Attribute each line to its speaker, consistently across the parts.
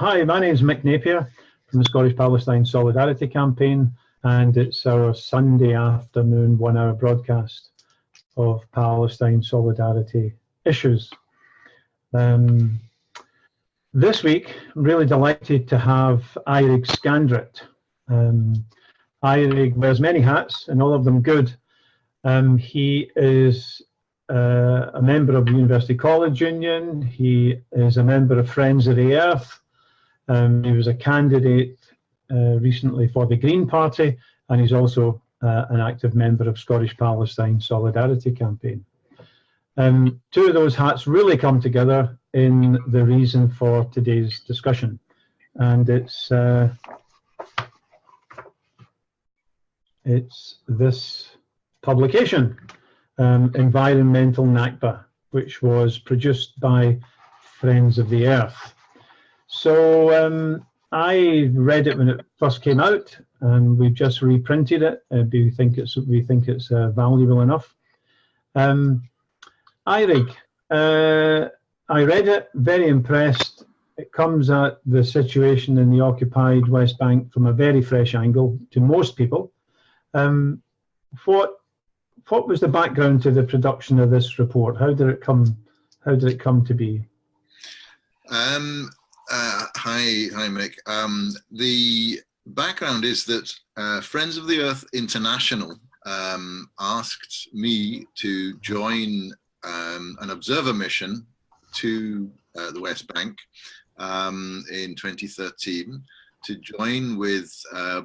Speaker 1: Hi, my name is Mick Napier from the Scottish Palestine Solidarity Campaign, and it's our Sunday afternoon 1-hour broadcast of Palestine Solidarity issues. This week, I'm really delighted to have Eurig Scandrett. Eurig wears many hats, and all of them good. He is a member of the University College Union. He is a member of Friends of the Earth. He was a candidate recently for the Green Party, and he's also an active member of Scottish Palestine Solidarity Campaign. Two of those hats really come together in the reason for today's discussion, and it's this publication, Environmental Nakba, which was produced by Friends of the Earth. So I read it when it first came out, and we've just reprinted it. We think it's valuable enough. Eurig, I read it, very impressed. It comes at the situation in the occupied West Bank from a very fresh angle to most people. What was the background to the production of this report? How did it come to be?
Speaker 2: Hi, Mick. The background is that Friends of the Earth International asked me to join an observer mission to the West Bank in 2013 to join with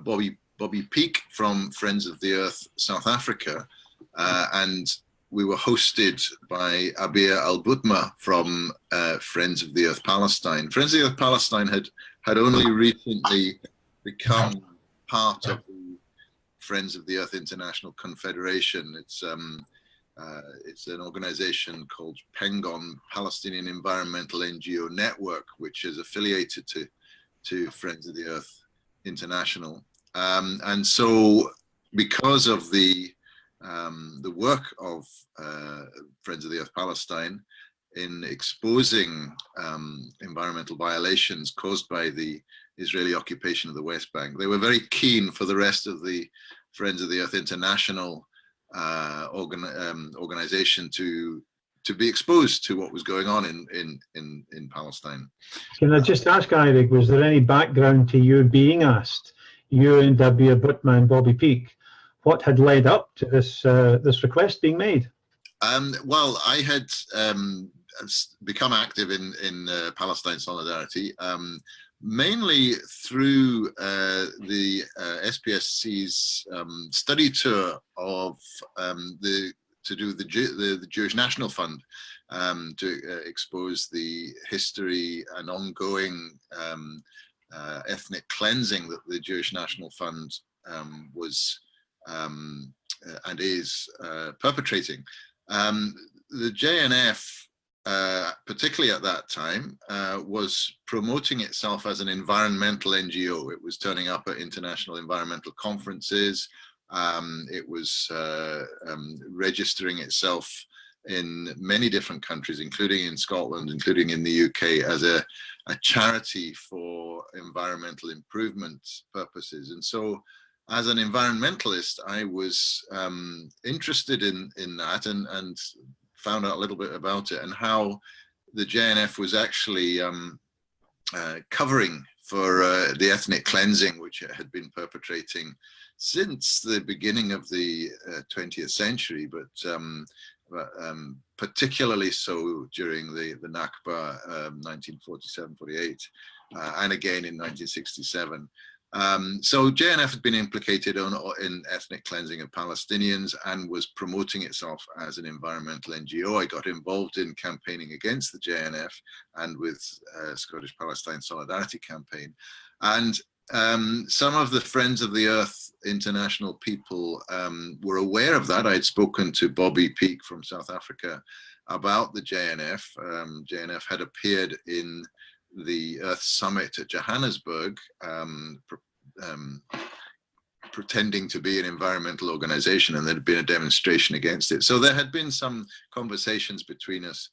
Speaker 2: Bobby Peake from Friends of the Earth South Africa, and we were hosted by Abir Al-Butma from Friends of the Earth Palestine. Friends of the Earth Palestine had only recently become part of the Friends of the Earth International Confederation. It's an organization called PENGON, Palestinian Environmental NGO Network, which is affiliated to Friends of the Earth International. And so because of the work of Friends of the Earth Palestine in exposing environmental violations caused by the Israeli occupation of the West Bank, they were very keen for the rest of the Friends of the Earth International organization to be exposed to what was going on in Palestine.
Speaker 1: Can I just ask, Eurig, was there any background to you being asked, you and Abir Butma and Bobby Peake, what had led up to this request being made?
Speaker 2: Well, I had become active in Palestine Solidarity, mainly through the SPSC's study tour of the Jewish National Fund to expose the history and ongoing ethnic cleansing that the Jewish National Fund was and is perpetrating. The JNF, particularly at that time, was promoting itself as an environmental NGO. It was turning up at international environmental conferences. It was registering itself in many different countries, including in Scotland, including in the UK, as a charity for environmental improvement purposes. And so as an environmentalist, I was interested in that and found out a little bit about it and how the JNF was actually covering for the ethnic cleansing which it had been perpetrating since the beginning of the 20th century, but particularly so during the Nakba, 1947-48, and again in 1967. So JNF had been implicated in ethnic cleansing of Palestinians and was promoting itself as an environmental NGO. I got involved in campaigning against the JNF and with Scottish Palestine Solidarity Campaign. And some of the Friends of the Earth International people were aware of that. I had spoken to Bobby Peake from South Africa about the JNF. JNF had appeared in the Earth Summit at Johannesburg, pretending to be an environmental organization, and there had been a demonstration against it. So there had been some conversations between us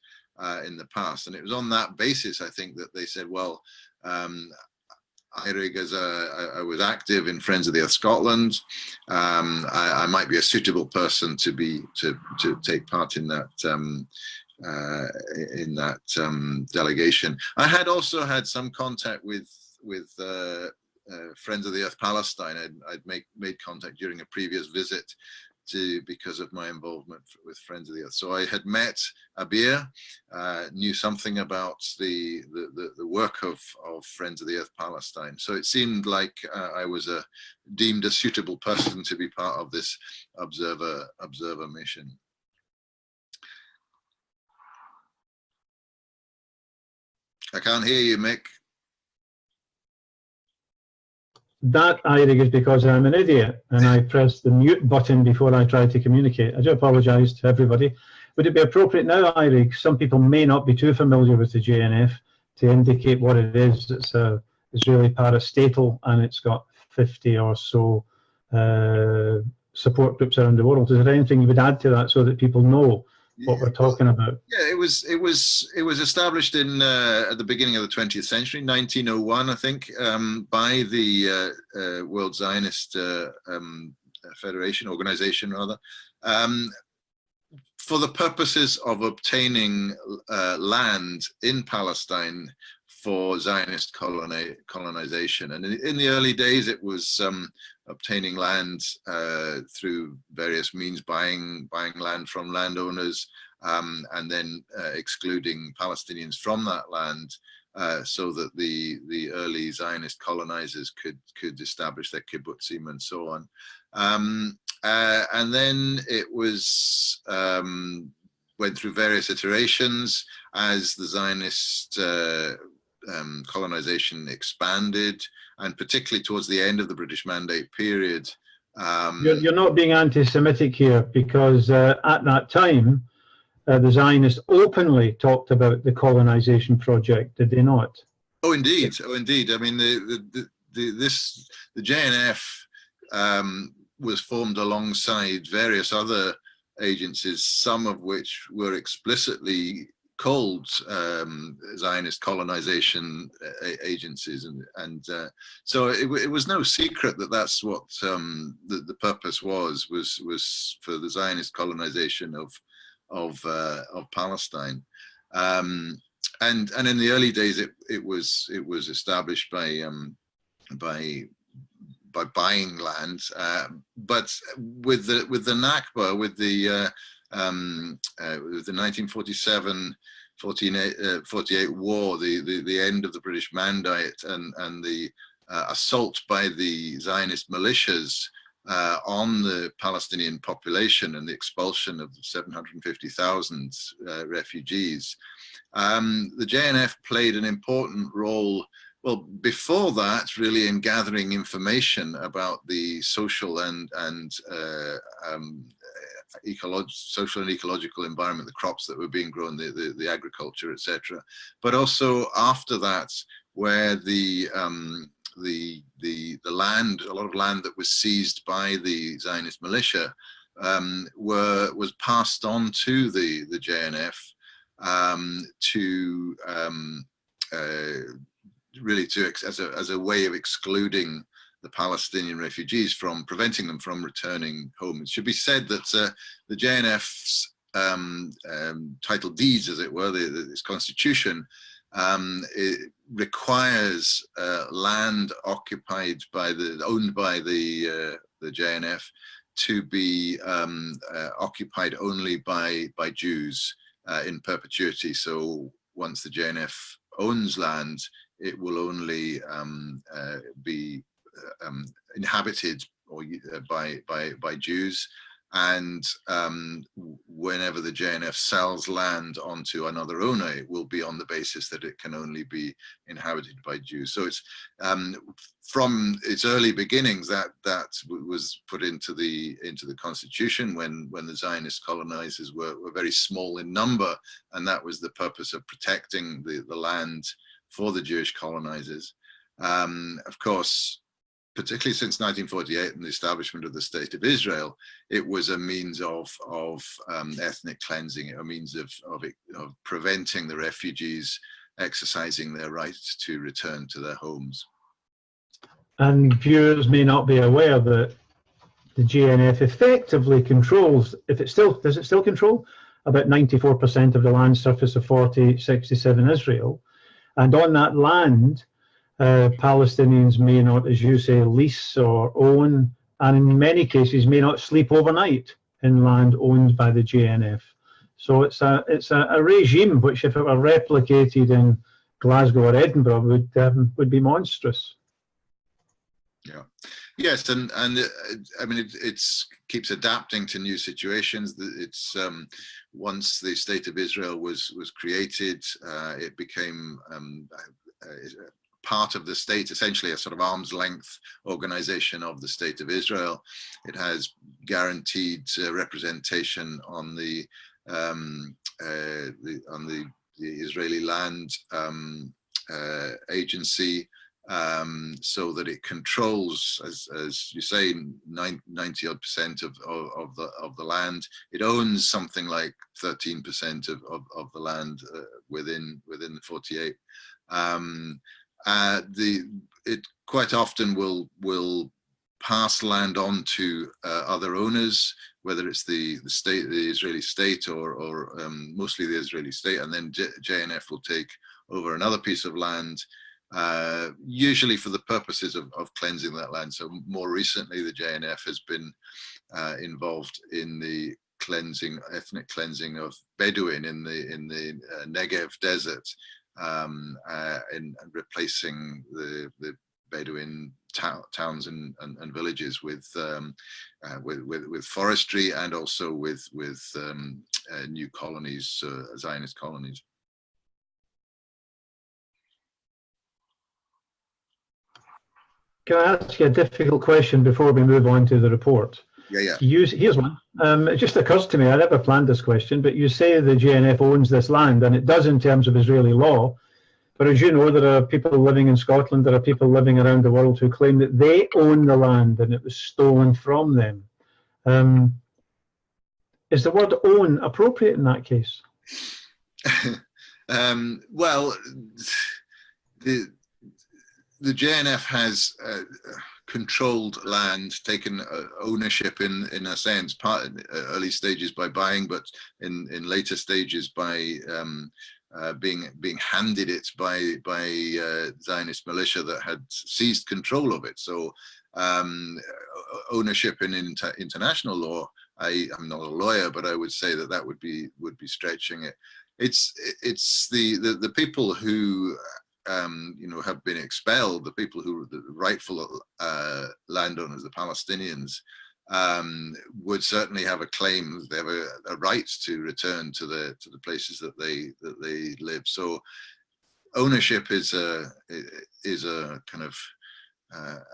Speaker 2: in the past. And it was on that basis, I think, that they said, well, Eurig, as I was active in Friends of the Earth Scotland, I might be a suitable person to take part in that delegation. I had also had some contact with Friends of the Earth Palestine. I'd made contact during a previous visit because of my involvement with Friends of the Earth. So I had met Abir, knew something about the work of Friends of the Earth Palestine. So it seemed like I was deemed a suitable person to be part of this observer mission. I can't hear you, Mick.
Speaker 1: That, Eurig, is because I'm an idiot and I pressed the mute button before I tried to communicate. I do apologise to everybody. Would it be appropriate now, Eurig? Some people may not be too familiar with the JNF, to indicate what it is. It's really parastatal, and it's got 50 or so support groups around the world. Is there anything you would add to that so that people know what we're talking about?
Speaker 2: Yeah, it was established in at the beginning of the 20th century, 1901, I think, by the World Zionist Federation, organization rather, for the purposes of obtaining land in Palestine for Zionist colonization. And in the early days, it was obtaining land through various means, buying land from landowners, and then excluding Palestinians from that land, so that the early Zionist colonizers could establish their kibbutzim and so on. And then it was went through various iterations as the Zionist colonization expanded, and particularly towards the end of the British Mandate period.
Speaker 1: You're not being anti-Semitic here, because at that time, the Zionists openly talked about the colonization project, did they not?
Speaker 2: Oh, indeed. Oh, indeed. I mean, the JNF was formed alongside various other agencies, some of which were explicitly called Zionist colonization agencies, and so it was no secret that that's what the purpose was for the Zionist colonization of Palestine, and in the early days it was established by buying land, but with the Nakba, with the 1947 48 war, the end of the British Mandate, and the assault by the Zionist militias on the Palestinian population and the expulsion of 750,000 refugees. The JNF played an important role, well, before that, really, in gathering information about the social and social and ecological environment, the crops that were being grown, the agriculture, etc. But also after that, where the land, a lot of land that was seized by the Zionist militia, was passed on to the JNF really as a way of excluding the Palestinian refugees, from preventing them from returning home. It should be said that the JNF's title deeds, as it were, its constitution, it requires land occupied owned by the JNF to be occupied only by Jews in perpetuity. So once the JNF owns land, it will only be inhabited by Jews, and whenever the JNF sells land onto another owner, it will be on the basis that it can only be inhabited by Jews. So it's from its early beginnings that was put into the constitution when the Zionist colonizers were very small in number, and that was the purpose of protecting the land for the Jewish colonizers. Of course, particularly since 1948 and the establishment of the State of Israel, it was a means of ethnic cleansing, a means of preventing the refugees exercising their right to return to their homes.
Speaker 1: And viewers may not be aware that the JNF effectively controls, does it still control? About 94% of the land surface of 4067 Israel. And on that land, Palestinians may not, as you say, lease or own, and in many cases may not sleep overnight in land owned by the JNF. So it's a regime which, if it were replicated in Glasgow or Edinburgh, would be monstrous.
Speaker 2: Yeah. Yes, and I mean it keeps adapting to new situations. It's once the State of Israel was created, it became part of the state, essentially a sort of arm's length organization of the State of Israel. It has guaranteed representation on the Israeli land agency, so that it controls, as you say, 90% of the land. It owns something like 13% of the land within the 48. It quite often will pass land on to other owners, whether it's the Israeli state or mostly the Israeli state, and then JNF will take over another piece of land, usually for the purposes of cleansing that land. So more recently, the JNF has been involved in the ethnic cleansing of Bedouin in the Negev desert, and replacing the Bedouin towns and villages with forestry, and also with new colonies, Zionist colonies.
Speaker 1: Can I ask you a difficult question before we move on to the report?
Speaker 2: Yeah.
Speaker 1: Here's one. It just occurs to me, I never planned this question, but you say the JNF owns this land, and it does in terms of Israeli law. But as you know, there are people living in Scotland, there are people living around the world who claim that they own the land and it was stolen from them. Is the word own appropriate in that case?
Speaker 2: Well, the JNF has controlled land, taken ownership in a sense, early stages by buying, but in later stages by being handed it by Zionist militia that had seized control of it. So ownership in international law, I'm not a lawyer, but I would say that would be stretching it. It's the people who have been expelled, the people who the rightful landowners, the Palestinians, would certainly have a claim. They have a right to return to the places that they live. So ownership is a kind of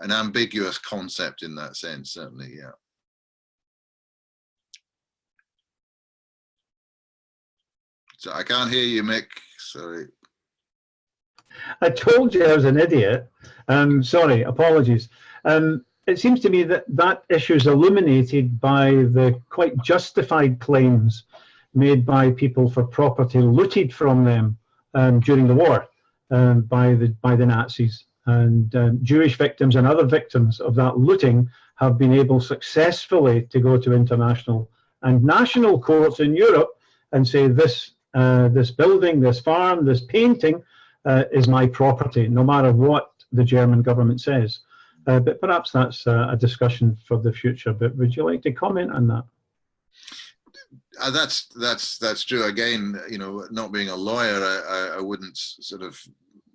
Speaker 2: an ambiguous concept in that sense, certainly. Yeah. So I can't hear you, Mick. Sorry.
Speaker 1: I told you I was an idiot. Sorry, apologies. It seems to me that issue is illuminated by the quite justified claims made by people for property looted from them during the war by the Nazis. And Jewish victims and other victims of that looting have been able successfully to go to international and national courts in Europe and say this building, this farm, this painting is my property, no matter what the German government says. But perhaps that's a discussion for the future. But would you like to comment on that?
Speaker 2: That's true. Again, not being a lawyer, I wouldn't sort of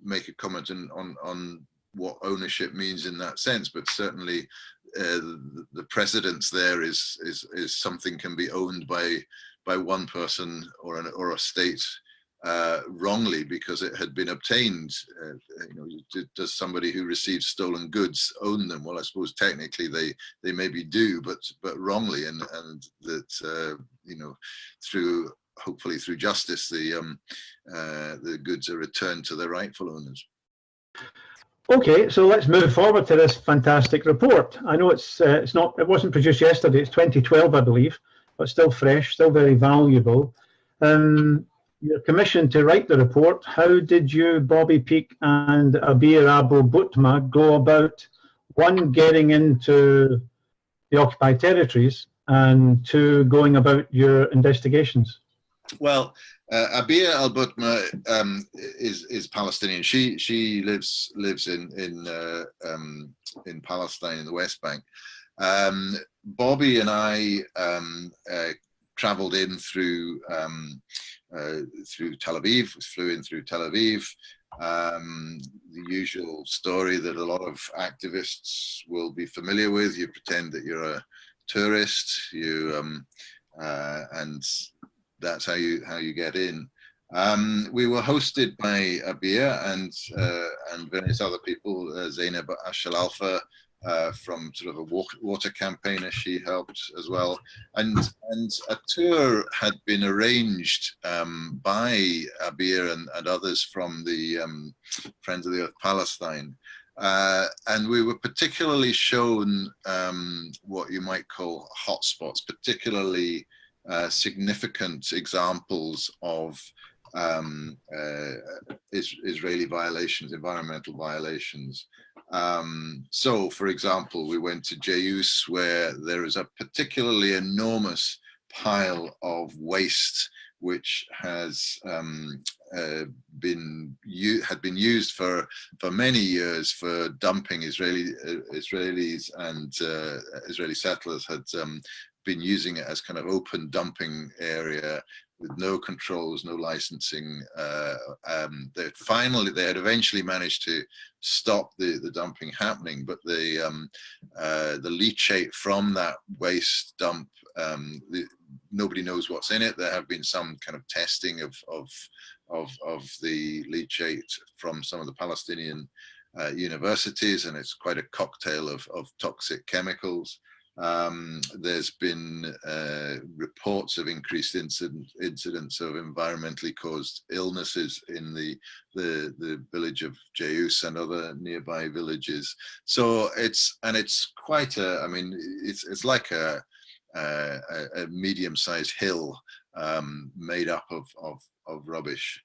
Speaker 2: make a comment on what ownership means in that sense. But certainly, the precedence there is something can be owned by one person or a state wrongly because it had been obtained. Does somebody who receives stolen goods own them? Well, I suppose technically they maybe do, but wrongly, and that hopefully through justice the goods are returned to their rightful owners.
Speaker 1: Okay, so let's move forward to this fantastic report. I know it wasn't produced yesterday. It's 2012, I believe, but still fresh, still very valuable. You're commissioned to write the report. How did you, Bobby Peake and Abir Abu Butma, go about, one, getting into the occupied territories, and two, going about your investigations?
Speaker 2: Well, Abir Al Butma is Palestinian. She lives in Palestine in the West Bank. Bobby and I traveled in through Tel Aviv. Flew in through Tel Aviv. The usual story that a lot of activists will be familiar with. You pretend that you're a tourist. And that's how you get in. We were hosted by Abir and various other people, Zainab Ashalalfa from sort of a water campaigner, she helped as well. And a tour had been arranged by Abir and others from the Friends of the Earth Palestine. And we were particularly shown what you might call hotspots, particularly significant examples of Israeli violations, environmental violations. So, for example, we went to Jayus, where there is a particularly enormous pile of waste which has been used for many years for dumping. Israelis and Israeli settlers had been using it as kind of open dumping area with no controls, no licensing. They had eventually managed to stop the dumping happening, but the leachate from that waste dump, nobody knows what's in it. There have been some kind of testing of the leachate from some of the Palestinian universities, and it's quite a cocktail of toxic chemicals. There's been reports of increased incidents of environmentally caused illnesses in the village of Jayus and other nearby villages. So it's quite it's like a medium-sized hill made up of rubbish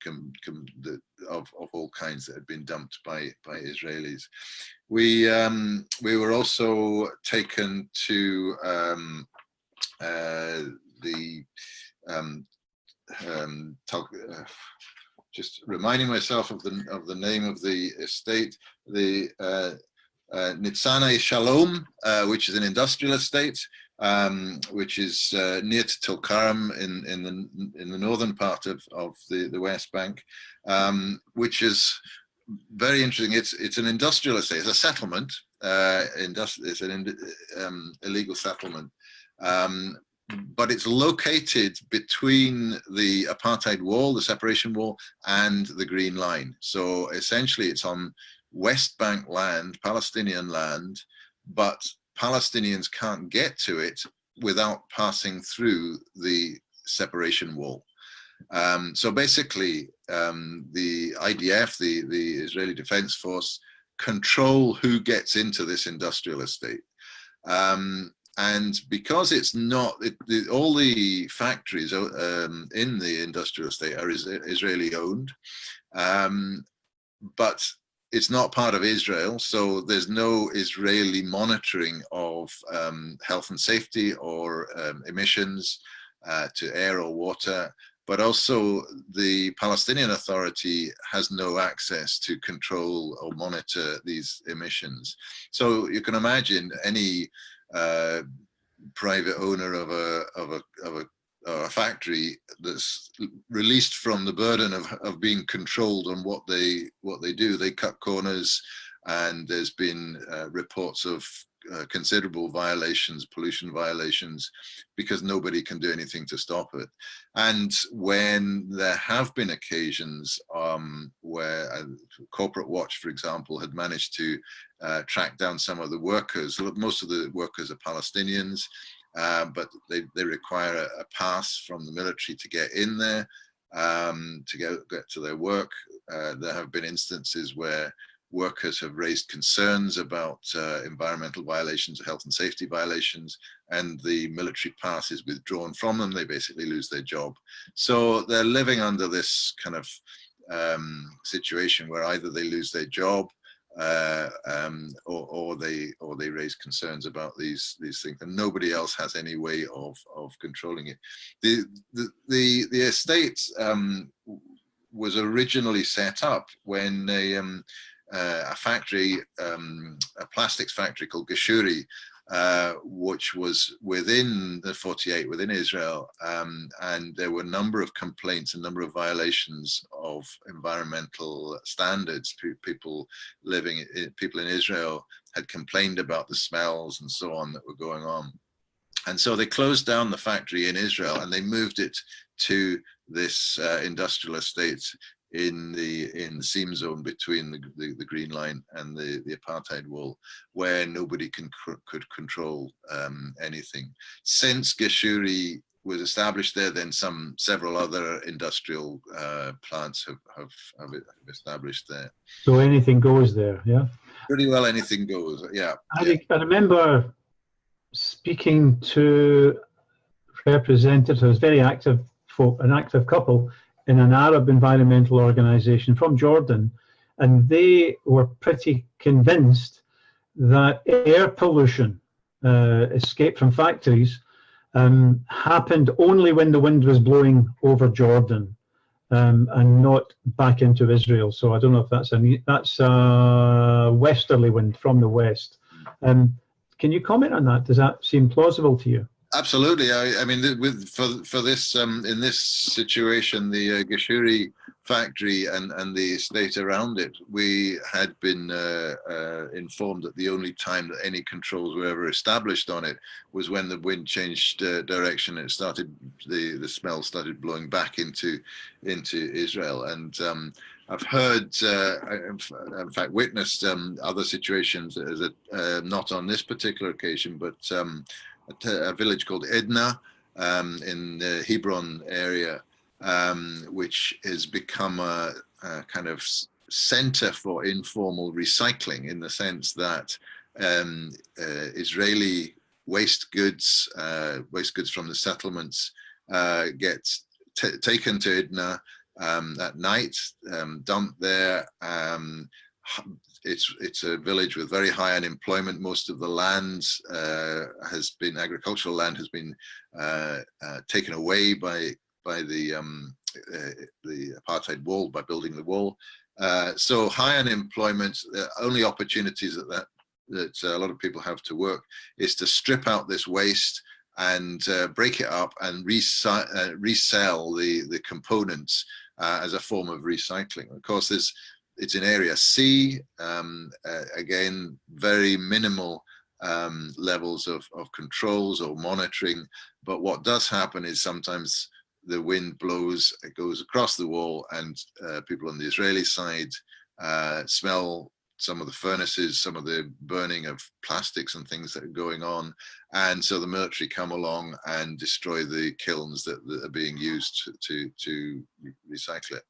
Speaker 2: of all kinds that had been dumped by Israelis. We were also taken to just reminding myself of the name of the estate, the Nitzana Shalom, which is an industrial estate, which is near to Tulkarm in the northern part of the West Bank, which is very interesting. It's an industrial estate. It's a settlement. It's an illegal settlement, but it's located between the apartheid wall, the separation wall, and the Green Line. So essentially, it's on West Bank land, Palestinian land, but Palestinians can't get to it without passing through the separation wall. So basically, the IDF, the Israeli Defense Force, control who gets into this industrial estate. And because it's not, all the factories in the industrial estate are Israeli owned, but it's not part of Israel, so there's no Israeli monitoring of health and safety or emissions to air or water. But also the Palestinian Authority has no access to control or monitor these emissions. So you can imagine any private owner of a factory that's released from the burden of being controlled on what they do. They cut corners, and there's been reports of considerable violations, pollution violations, because nobody can do anything to stop it. And when there have been occasions where Corporate Watch, for example, had managed to track down some of the workers, most of the workers are Palestinians, but they require a pass from the military to get in there, to get to their work. There have been instances where workers have raised concerns about environmental violations, health and safety violations, and the military path is withdrawn from them. They basically lose their job. So they're living under this kind of situation where either they lose their job or they raise concerns about these things, and nobody else has any way of controlling it. The estate was originally set up when a factory, a plastics factory called Geshuri, which was within the 48, within Israel, and there were a number of complaints, a number of violations of environmental standards. People in Israel had complained about the smells and so on that were going on. And so they closed down the factory in Israel and they moved it to this industrial estate in the seam zone between the Green Line and the apartheid wall, where nobody could control anything. Since Geshuri was established there, then several other industrial plants have established there.
Speaker 1: So anything goes there, yeah?
Speaker 2: Pretty well anything goes, yeah.
Speaker 1: I remember speaking to representatives, very active folk, an active couple in an Arab environmental organization from Jordan, and they were pretty convinced that air pollution, escape from factories, happened only when the wind was blowing over Jordan and not back into Israel. So I don't know if that's a westerly wind from the west. Can you comment on that? Does that seem plausible to you?
Speaker 2: Absolutely. I mean, for this in this situation, the Geshuri factory and the estate around it, we had been informed that the only time that any controls were ever established on it was when the wind changed direction. It started, the smell started blowing back into Israel, and I've heard, in fact, witnessed other situations, as not on this particular occasion, but a village called Edna in the Hebron area, which has become a kind of center for informal recycling, in the sense that Israeli waste goods from the settlements get taken to Edna at night, dumped there. It's a village with very high unemployment. Most of the land agricultural land has been taken away by the apartheid wall, by building the wall. So high unemployment. The only opportunities that a lot of people have to work is to strip out this waste and break it up and resell the components as a form of recycling. Of course, it's in Area C, again, very minimal levels of controls or monitoring. But what does happen is sometimes the wind blows, it goes across the wall, and people on the Israeli side smell some of the furnaces, some of the burning of plastics and things that are going on. And so the military come along and destroy the kilns that are being used to recycle it.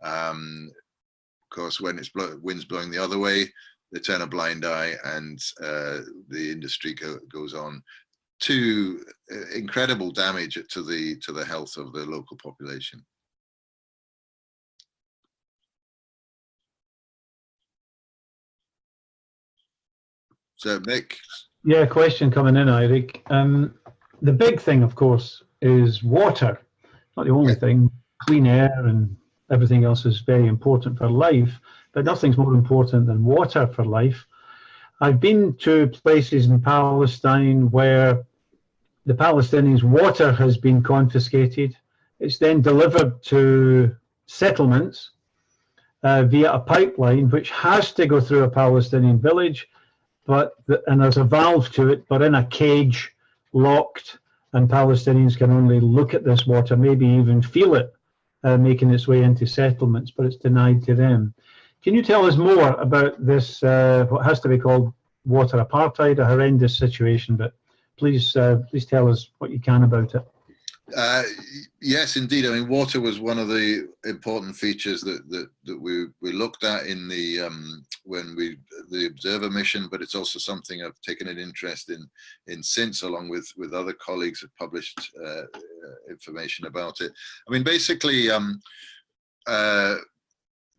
Speaker 2: Of course, when wind's blowing the other way, they turn a blind eye, and the industry goes on to incredible damage to the health of the local population. So, Mick?
Speaker 1: Yeah, question coming in, Eurig. The big thing, of course, is water. Not the only thing. Clean air and everything else is very important for life, but nothing's more important than water for life. I've been to places in Palestine where the Palestinians' water has been confiscated. It's then delivered to settlements via a pipeline, which has to go through a Palestinian village, and there's a valve to it, but in a cage, locked, and Palestinians can only look at this water, maybe even feel it making its way into settlements, but it's denied to them. Can you tell us more about this, what has to be called water apartheid, a horrendous situation, but please tell us what you can about it.
Speaker 2: Yes, indeed. I mean, water was one of the important features that we looked at in the the observer mission, but it's also something I've taken an interest in since, along with other colleagues have published information about it. I mean, basically,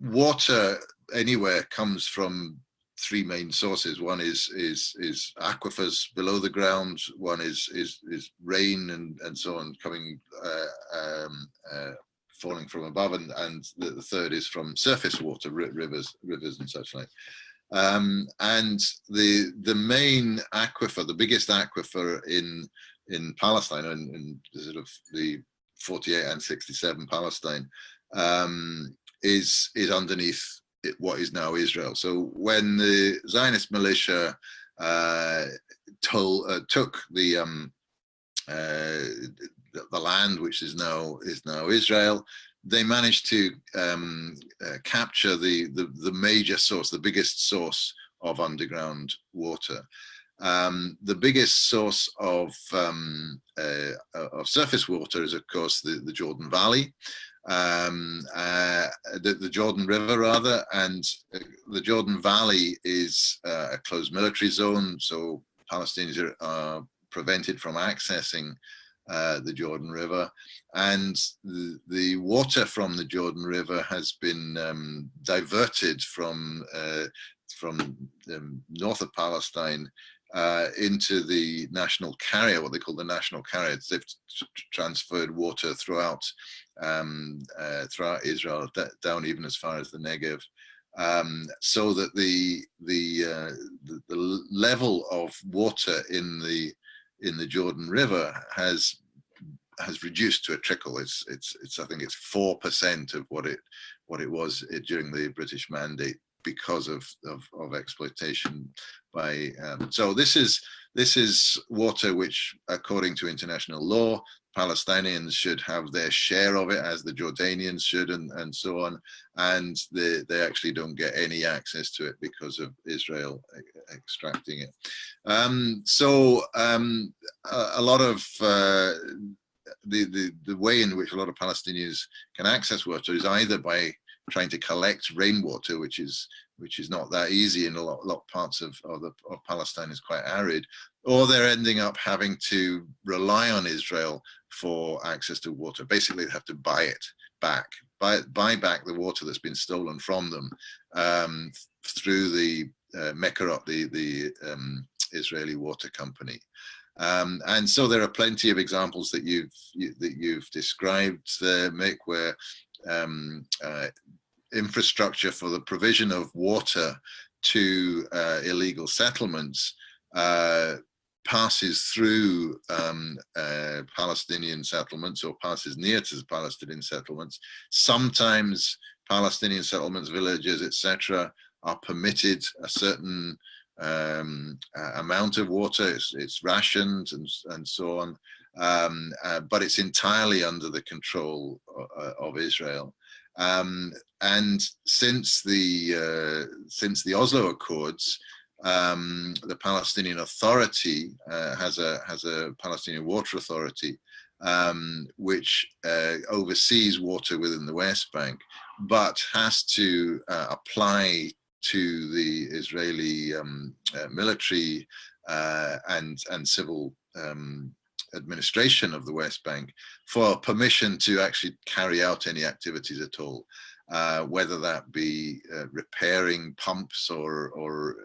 Speaker 2: water anywhere comes from three main sources. One is aquifers below the ground. One is rain and so on coming falling from above, and the third is from surface water, rivers and such like. And the main aquifer, the biggest aquifer in Palestine, and sort of the 48 and 67 Palestine, is underneath what is now Israel. So when the Zionist militia took the land, which is now Israel, they managed to capture the major source, the biggest source of underground water. The biggest source of surface water is, of course, the Jordan Valley. The Jordan River, rather, and the Jordan Valley is a closed military zone, so Palestinians are prevented from accessing the Jordan River, and the water from the Jordan River has been diverted from north of Palestine into the national carrier, what they call the national carrier. They've transferred water throughout Israel, down even as far as the Negev, so that the level of water in the Jordan River has reduced to a trickle. It's I think it's 4% of what it was during the British Mandate, because of exploitation by so this is water which, according to international law, Palestinians should have their share of it, as the Jordanians should, and so on, and they actually don't get any access to it because of Israel extracting it. So a lot of the way in which a lot of Palestinians can access water is either by trying to collect rainwater, which is not that easy in a lot of parts of Palestine, is quite arid, or they're ending up having to rely on Israel for access to water. Basically, they have to buy it back, buy back the water that's been stolen from them through the Mekarot, the Israeli water company. And so there are plenty of examples that you've described there, Mick, where infrastructure for the provision of water to illegal settlements passes through Palestinian settlements, or passes near to the Palestinian settlements. Sometimes Palestinian settlements, villages, etc., are permitted a certain amount of water. It's rationed and so on, but it's entirely under the control of Israel. And since the Oslo Accords, the Palestinian Authority has a Palestinian Water Authority, which oversees water within the West Bank, but has to apply to the Israeli military and civil administration of the West Bank for permission to actually carry out any activities at all, whether that be repairing pumps or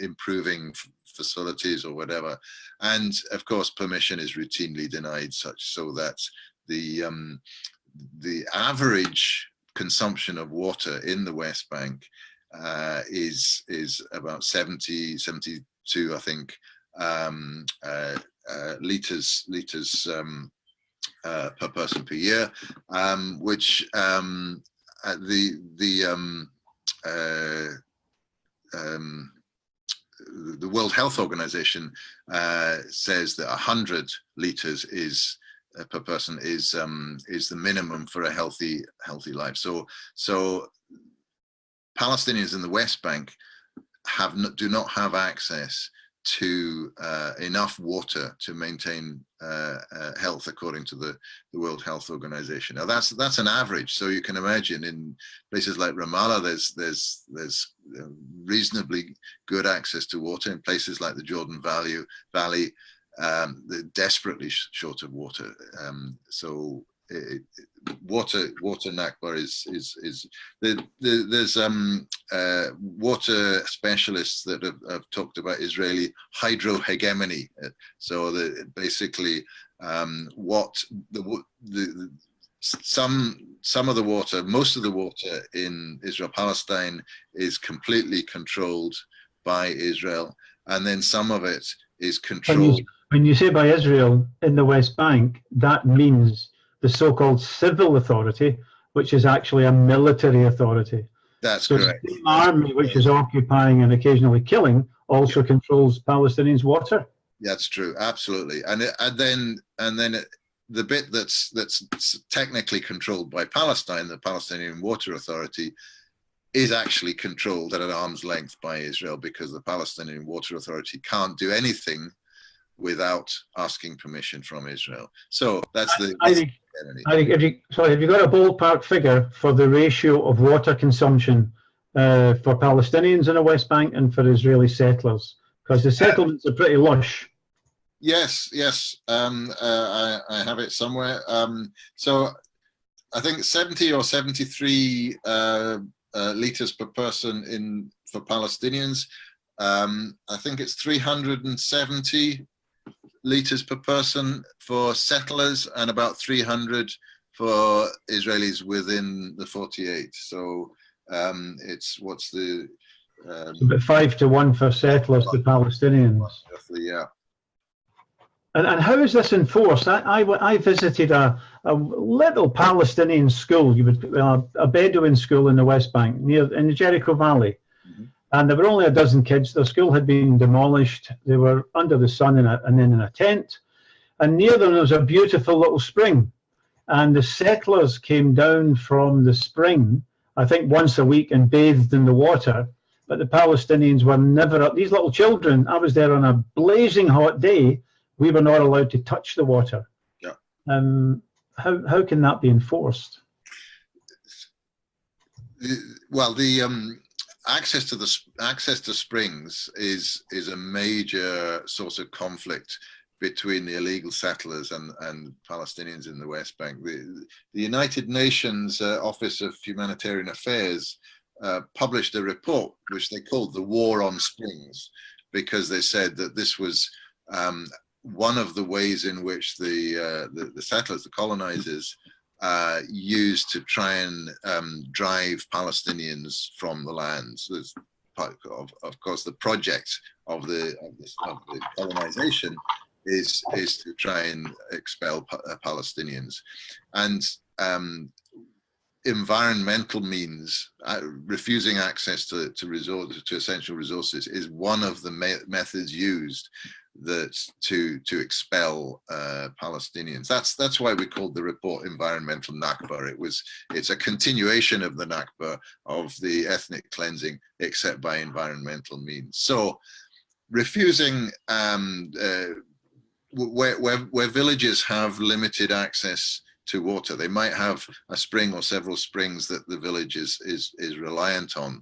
Speaker 2: improving facilities or whatever. And of course, permission is routinely denied, such so that the average consumption of water in the West Bank is about 72, I think, liters per person per year, which the World Health Organization says that 100 liters is per person is the minimum for a healthy life. So Palestinians in the West Bank do not have access to enough water to maintain health according to the World Health Organization. Now that's an average, so you can imagine in places like Ramallah there's reasonably good access to water. In places like the Jordan Valley they're desperately short of water. So water Nakba is there's water specialists that have talked about Israeli hydrohegemony. So basically what some of the water, most of the water in Israel-Palestine is completely controlled by Israel, and then some of it is controlled.
Speaker 1: When you say by Israel in the West Bank, that means the so-called civil authority, which is actually a military authority.
Speaker 2: That's
Speaker 1: so
Speaker 2: correct.
Speaker 1: The army, which is occupying and occasionally killing, also controls Palestinians' water.
Speaker 2: That's true, absolutely. And then the bit that's technically controlled by Palestine, the Palestinian Water Authority, is actually controlled at an arm's length by Israel, because the Palestinian Water Authority can't do anything without asking permission from Israel. So that's the.
Speaker 1: Have you got a ballpark figure for the ratio of water consumption for Palestinians in the West Bank and for Israeli settlers? Because the settlements are pretty lush.
Speaker 2: Yes. I have it somewhere. So I think 70 or 73 liters per person for Palestinians. I think it's 370 liters per person for settlers, and about 300 for Israelis within the 48. So it's
Speaker 1: about 5 to 1 for settlers to Palestinians.
Speaker 2: Roughly, yeah.
Speaker 1: And how is this enforced? I visited a little Palestinian school, a Bedouin school in the West Bank, in the Jericho Valley. Mm-hmm. And there were only a dozen kids. The school had been demolished. They were under the sun and then in a tent. And near them there was a beautiful little spring. And the settlers came down from the spring, I think once a week, and bathed in the water. But the Palestinians were never up. These little children, I was there on a blazing hot day. We were not allowed to touch the water.
Speaker 2: Yeah.
Speaker 1: How can that be enforced?
Speaker 2: Well, the access to springs is a major source of conflict between the illegal settlers and Palestinians in the West Bank. The United Nations Office of Humanitarian Affairs published a report which they called the War on Springs, because they said that this was one of the ways in which the settlers, the colonizers, used to try and drive Palestinians from the land. So there's of course the project of the colonization is to try and expel Palestinians, and environmental means, refusing access to essential resources, is one of the methods used to expel Palestinians. That's why we called the report Environmental Nakba. It's a continuation of the Nakba, of the ethnic cleansing, except by environmental means. So refusing where villages have limited access to water, they might have a spring or several springs that the village is reliant on.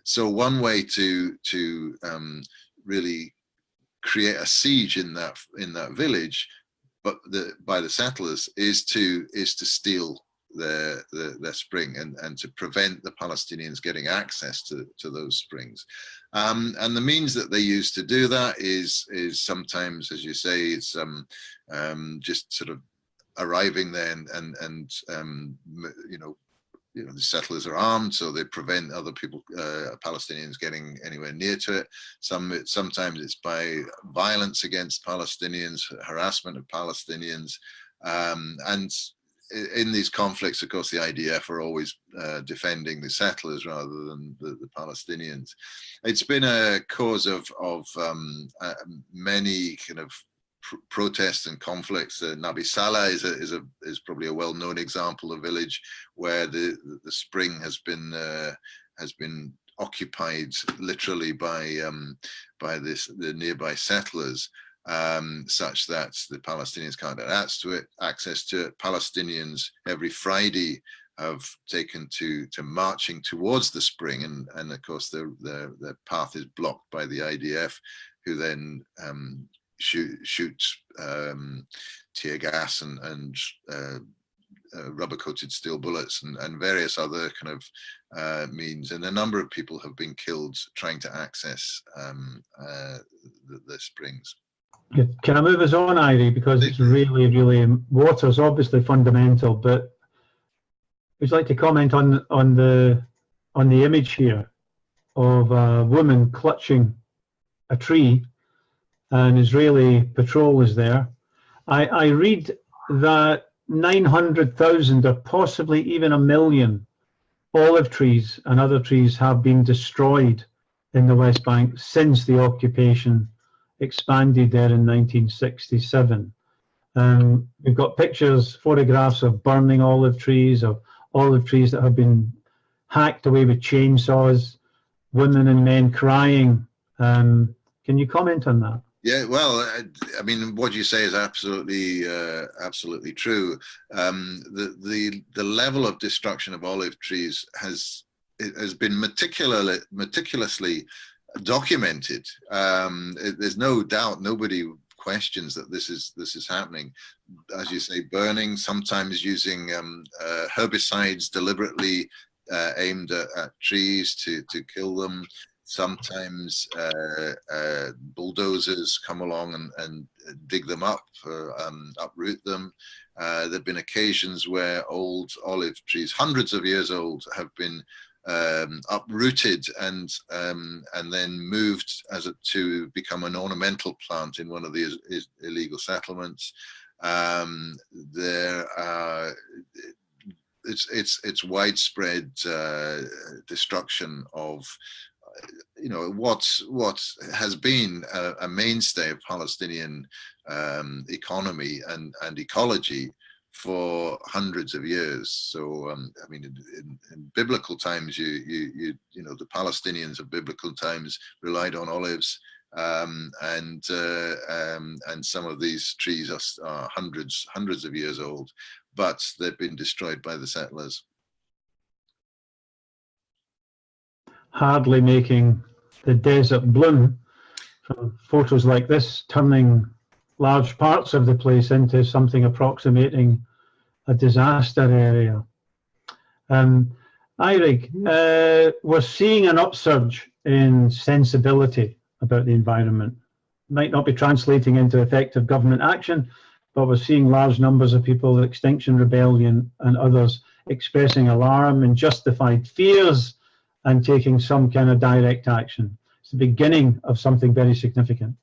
Speaker 2: So one way to really create a siege in that village, but by the settlers, is to steal their spring and to prevent the Palestinians getting access to those springs. And the means that they use to do that is sometimes, as you say, it's just sort of arriving there and the settlers are armed, so they prevent other people, Palestinians, getting anywhere near to it. Sometimes it's by violence against Palestinians, harassment of Palestinians, and in these conflicts, of course, the IDF are always defending the settlers rather than the Palestinians. It's been a cause of many kind of protests and conflicts. Nabi Saleh is probably a well-known example of village where the spring has been occupied literally by the nearby settlers, such that the Palestinians can't have access to it. Palestinians every Friday have taken to marching towards the spring, and of course their path is blocked by the IDF, who then shoot tear gas and rubber-coated steel bullets and various other kind of means, and a number of people have been killed trying to access the springs.
Speaker 1: Can I move us on, Irie, because it's really, really, water's obviously fundamental, but would you like to comment on the image here of a woman clutching a tree, and Israeli patrol is there? I read that 900,000 or possibly even 1 million olive trees and other trees have been destroyed in the West Bank since the occupation expanded there in 1967. We've got pictures, photographs of burning olive trees that have been hacked away with chainsaws, women and men crying. Can you comment on that?
Speaker 2: Yeah, well, I mean, what you say is absolutely true. The level of destruction of olive trees has been meticulously documented. There's no doubt, nobody questions that this is happening. As you say, burning, sometimes using herbicides deliberately aimed at trees to kill them. Sometimes bulldozers come along and dig them up, uproot them. There have been occasions where old olive trees, hundreds of years old, have been uprooted and then moved to become an ornamental plant in one of the illegal settlements. It's widespread destruction of what has been a mainstay of Palestinian economy and ecology for hundreds of years. So I mean, in biblical times, the Palestinians of biblical times relied on olives, and some of these trees are hundreds of years old, but they've been destroyed by the settlers.
Speaker 1: Hardly making the desert bloom from photos like this, turning large parts of the place into something approximating a disaster area. Eurig, we're seeing an upsurge in sensibility about the environment. Might not be translating into effective government action, but we're seeing large numbers of people, Extinction Rebellion and others, expressing alarm and justified fears and taking some kind of direct action. It's the beginning of something very significant.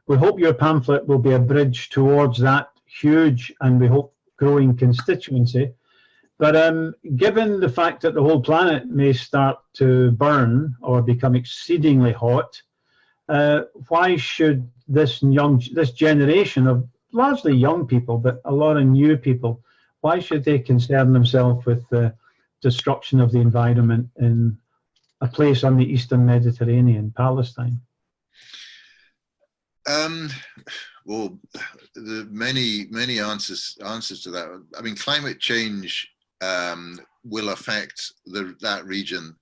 Speaker 1: We hope your pamphlet will be a bridge towards that huge and we hope growing constituency. But given the fact that the whole planet may start to burn or become exceedingly hot, why should this generation of largely young people, but a lot of new people, why should they concern themselves with the destruction of the environment in a place on the Eastern Mediterranean, Palestine?
Speaker 2: Well, the many answers to that. I mean, climate change will affect that region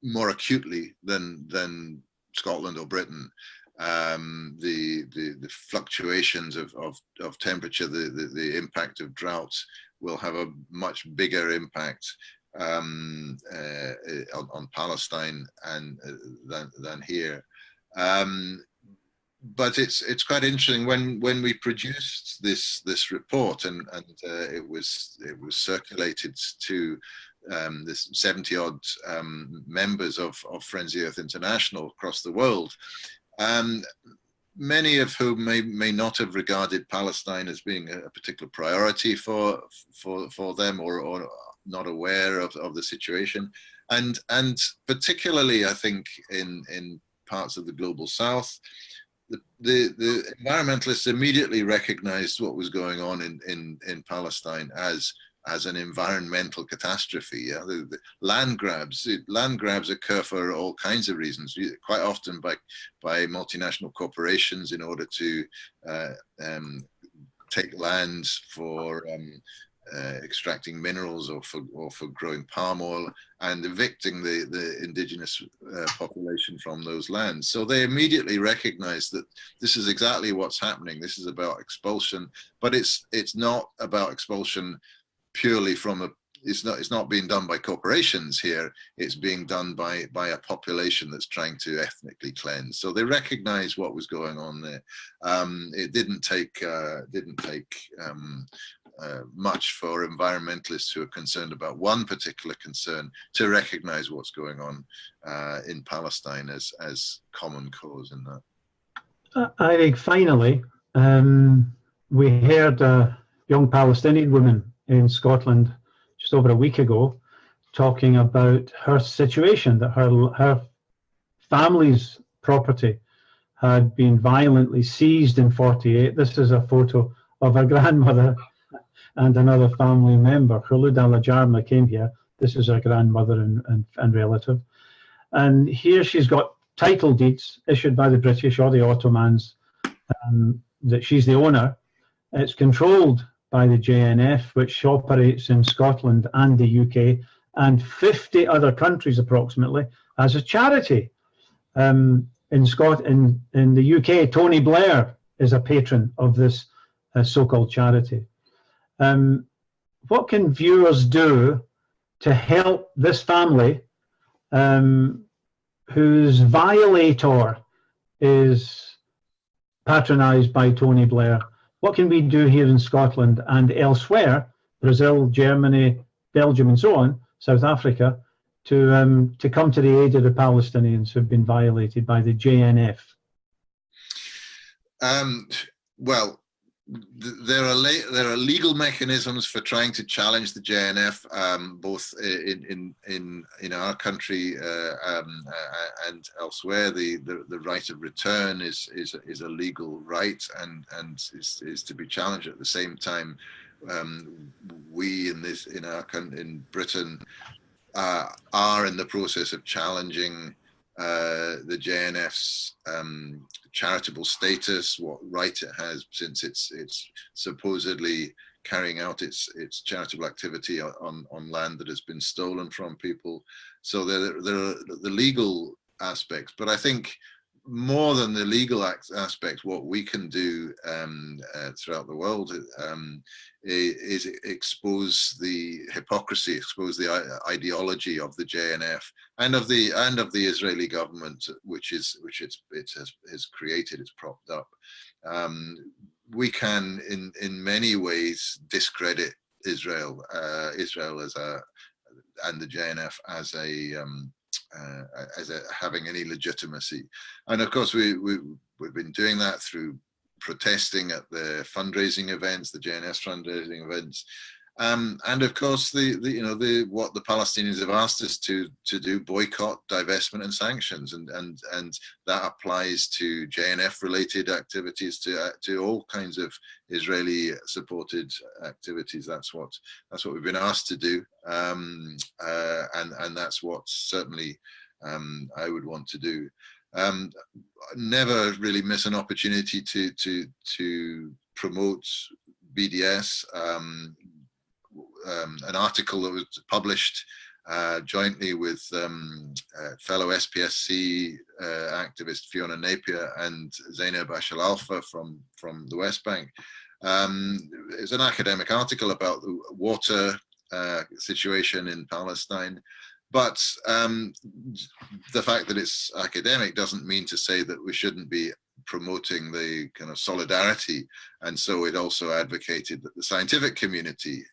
Speaker 2: more acutely than Scotland or Britain. The fluctuations of temperature, the impact of droughts will have a much bigger impact on Palestine and than here. But it's quite interesting when we produced this report and it was circulated to this 70 odd members of Friends of the Earth International across the world, many of whom may not have regarded Palestine as being a particular priority for them or not aware of the situation, and particularly I think in parts of the global south, the environmentalists immediately recognized what was going on in Palestine as as an environmental catastrophe. Yeah? The land grabs occur for all kinds of reasons, quite often by multinational corporations in order to take land for extracting minerals or for growing palm oil, and evicting the indigenous population from those lands. So they immediately recognize that this is exactly what's happening. This is about expulsion, but it's not about expulsion purely from it's not being done by corporations here. It's being done by a population that's trying to ethnically cleanse. So they recognize what was going on there. It didn't take much for environmentalists who are concerned about one particular concern to recognize what's going on in Palestine as common cause in that.
Speaker 1: I think finally, we heard a young Palestinian woman in Scotland just over a week ago talking about her situation, that her family's property had been violently seized in 48. This is a photo of her grandmother and another family member. Khulud al-Jarma came here. This is her grandmother and relative. And here she's got title deeds issued by the British or the Ottomans, that she's the owner. It's controlled by the JNF, which operates in Scotland and the UK and 50 other countries approximately as a charity. In the UK, Tony Blair is a patron of this so-called charity. What can viewers do to help this family whose violator is patronized by Tony Blair? What can we do here in Scotland and elsewhere, Brazil, Germany, Belgium, and so on, South Africa, to come to the aid of the Palestinians who've been violated by the JNF?
Speaker 2: Well, there are legal mechanisms for trying to challenge the JNF, both in our country and elsewhere. The right of return is a legal right and is to be challenged. At the same time, we in Britain are in the process of challenging the JNF's charitable status, what right it has, since it's supposedly carrying out its charitable activity on land that has been stolen from people. So there are the legal aspects, but I think more than the legal aspects, what we can do throughout the world is expose the hypocrisy, expose the ideology of the JNF and of the Israeli government, which it has created, it's propped up. We can, in many ways, discredit Israel as and the JNF as having any legitimacy. And of course, we've been doing that through protesting at the fundraising events, the JNS fundraising events, and of course what the Palestinians have asked us to do: boycott, divestment, and sanctions, and that applies to JNF related activities, to all kinds of Israeli supported activities. That's what we've been asked to do, and that's what certainly I would want to do. Never really miss an opportunity to promote BDS. An article that was published jointly with fellow SPSC activist Fiona Napier and Zainab Ashal Alfa from the West Bank. It's an academic article about the water situation in Palestine. But the fact that it's academic doesn't mean to say that we shouldn't be promoting the kind of solidarity. And so it also advocated that the scientific community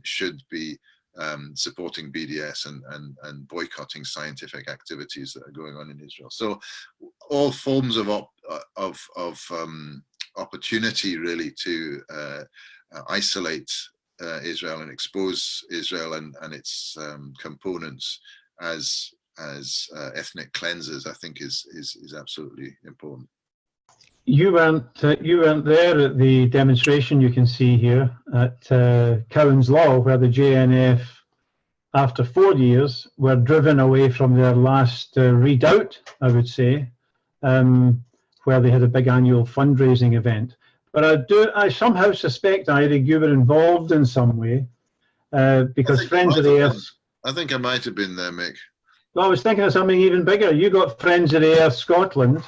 Speaker 2: should be supporting BDS and boycotting scientific activities that are going on in Israel. So all forms of opportunity really to isolate Israel and expose Israel and its components as ethnic cleansers, I think is absolutely important.
Speaker 1: You weren't there at the demonstration you can see here at Cowan's Law, where the JNF, after 4 years, were driven away from their last redoubt, I would say, where they had a big annual fundraising event. But I somehow suspect, Eurig, you were involved in some way, because Friends of the Earth.
Speaker 2: I think I might have been there, Mick.
Speaker 1: Well, I was thinking of something even bigger. You got Friends of the Earth Scotland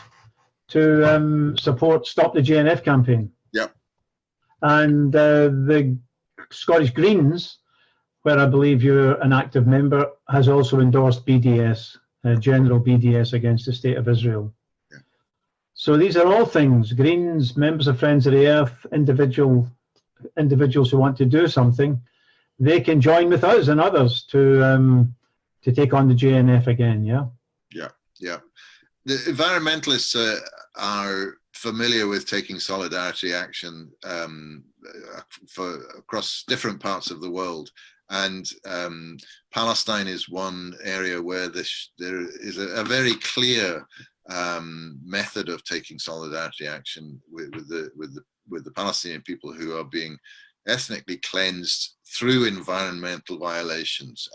Speaker 1: to support Stop the JNF campaign.
Speaker 2: Yep.
Speaker 1: And the Scottish Greens, where I believe you're an active member, has also endorsed BDS, general BDS against the State of Israel. Yeah. So these are all things, Greens, members of Friends of the Earth, individuals who want to do something, they can join with us and others to take on the JNF again, yeah? Yeah,
Speaker 2: yeah. The environmentalists are familiar with taking solidarity action across different parts of the world. And Palestine is one area where there is a very clear method of taking solidarity action with the Palestinian people who are being ethnically cleansed through environmental violations.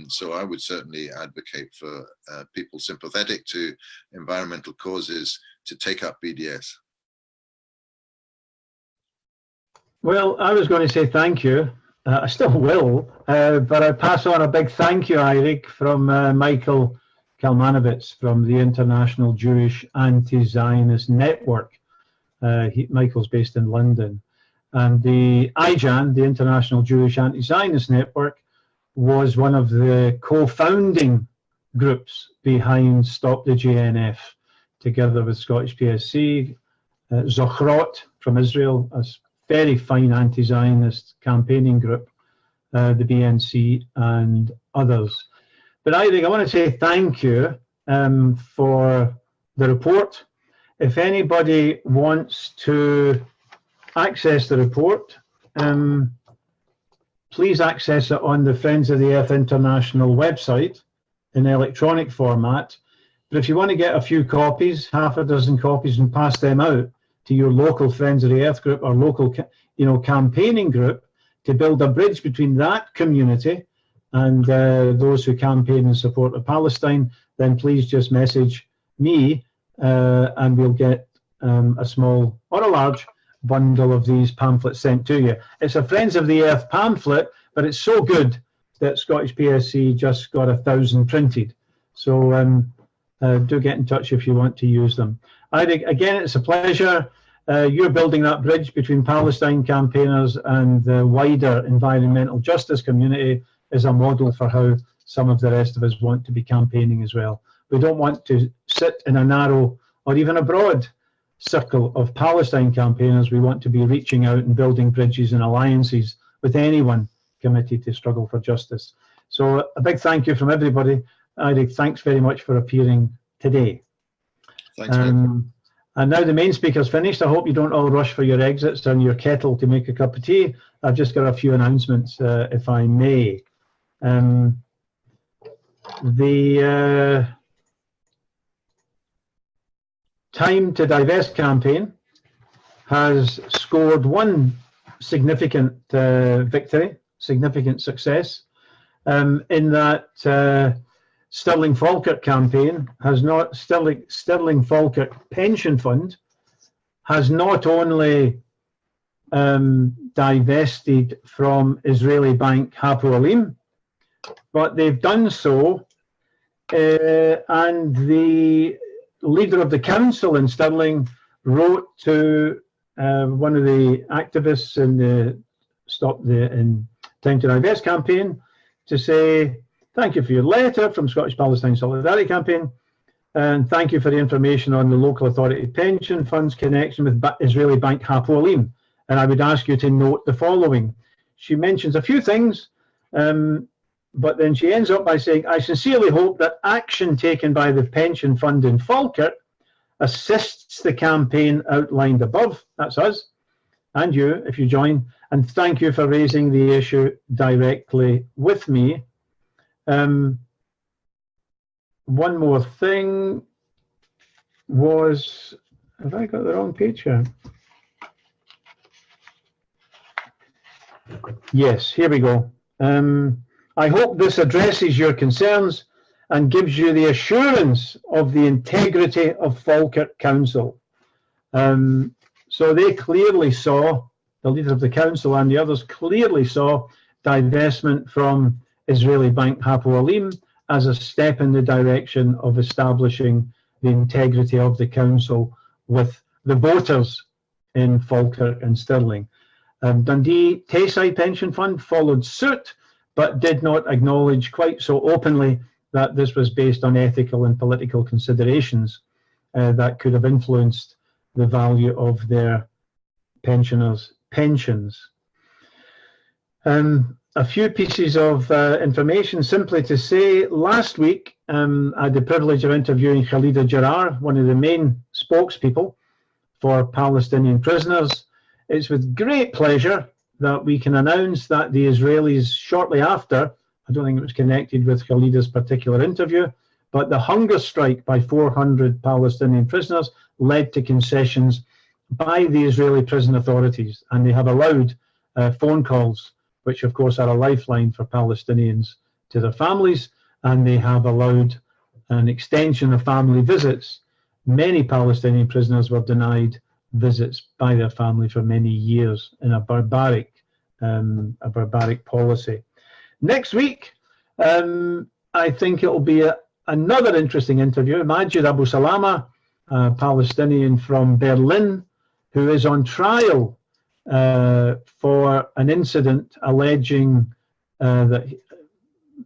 Speaker 2: So I would certainly advocate for people sympathetic to environmental causes to take up BDS.
Speaker 1: Well, I was going to say thank you. I still will, but I pass on a big thank you, Eurig, from Michael Kalmanovitz from the International Jewish Anti-Zionist Network. Michael's based in London. And the IJAN, the International Jewish Anti-Zionist Network, was one of the co-founding groups behind Stop the JNF, together with Scottish PSC, Zochrot from Israel, a very fine anti-Zionist campaigning group, the BNC and others. But Eurig, I want to say thank you for the report. If anybody wants to access the report, please access it on the Friends of the Earth International website in electronic format. But if you want to get a few copies, half a dozen copies, and pass them out to your local Friends of the Earth group or local, campaigning group to build a bridge between that community and those who campaign in support of Palestine, then please just message me and we'll get a small or a large bundle of these pamphlets sent to you. It's a Friends of the Earth pamphlet, but it's so good that Scottish PSC just got 1,000 printed. So do get in touch if you want to use them. Again, it's a pleasure. You're building that bridge between Palestine campaigners and the wider environmental justice community is a model for how some of the rest of us want to be campaigning as well. We don't want to sit in a narrow or even a broad circle of Palestine campaigners. We want to be reaching out and building bridges and alliances with anyone committed to struggle for justice. So a big thank you from everybody. Eurig, thanks very much for appearing today.
Speaker 2: Thanks,
Speaker 1: and now the main speaker's finished. I hope you don't all rush for your exits and your kettle to make a cup of tea. I've just got a few announcements, if I may. The Time to Divest campaign has scored one significant victory, significant success, in that Stirling Falkirk campaign has not, Stirling Falkirk Pension Fund has not only divested from Israeli bank Hapoalim, but they've done so, and the leader of the council in Stirling wrote to one of the activists in the Time to Divest campaign to say, thank you for your letter from Scottish Palestine Solidarity Campaign, and thank you for the information on the local authority pension funds connection with Israeli bank Hapoalim. And I would ask you to note the following. She mentions a few things, but then she ends up by saying, I sincerely hope that action taken by the pension fund in Falkirk assists the campaign outlined above, that's us, and you, if you join, and thank you for raising the issue directly with me. One more thing was, Have I got the wrong page here? Yes, here we go. I hope this addresses your concerns and gives you the assurance of the integrity of Falkirk Council. So they clearly saw, the leader of the council and the others clearly saw divestment from Israeli Bank Hapoalim as a step in the direction of establishing the integrity of the council with the voters in Falkirk and Stirling. Dundee Tayside Pension Fund followed suit, but did not acknowledge quite so openly that this was based on ethical and political considerations that could have influenced the value of their pensioners' pensions. A few pieces of information simply to say. Last week, I had the privilege of interviewing Khalida Jarrar, one of the main spokespeople for Palestinian prisoners. It's with great pleasure that we can announce that the Israelis, shortly after, I don't think it was connected with Khalida's particular interview, but the hunger strike by 400 Palestinian prisoners led to concessions by the Israeli prison authorities, and they have allowed phone calls, which of course are a lifeline for Palestinians to their families, and they have allowed an extension of family visits. Many Palestinian prisoners were denied visits by their family for many years in a barbaric policy. Next week, I think it will be another interesting interview. Majid Abu Salama, a Palestinian from Berlin, who is on trial for an incident alleging that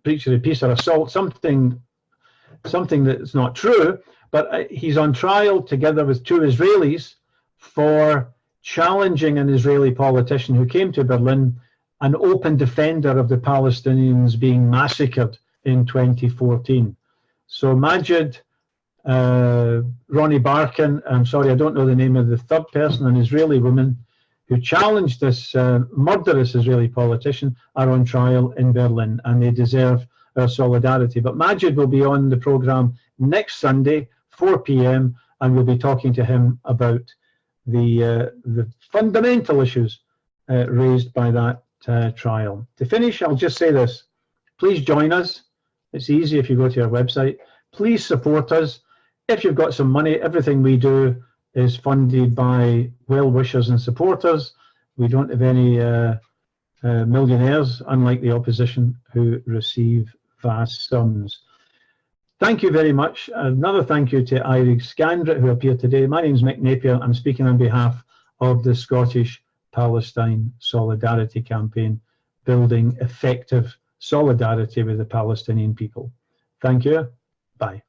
Speaker 1: breach of the peace or assault, something that's not true, but he's on trial together with two Israelis for challenging an Israeli politician who came to Berlin, an open defender of the Palestinians being massacred in 2014. So Majid, Ronnie Barkin, I'm sorry, I don't know the name of the third person, an Israeli woman who challenged this murderous Israeli politician, are on trial in Berlin, and they deserve our solidarity. But Majid will be on the programme next Sunday, 4 p.m, and we'll be talking to him about the fundamental issues raised by that trial. To finish, I'll just say this. Please join us. It's easy if you go to our website. Please support us. If you've got some money, everything we do is funded by well-wishers and supporters. We don't have any millionaires, unlike the opposition, who receive vast sums. Thank you very much. Another thank you to Eurig Scandrett, who appeared today. My name is Mick Napier. I'm speaking on behalf of the Scottish Palestine Solidarity Campaign, building effective solidarity with the Palestinian people. Thank you. Bye.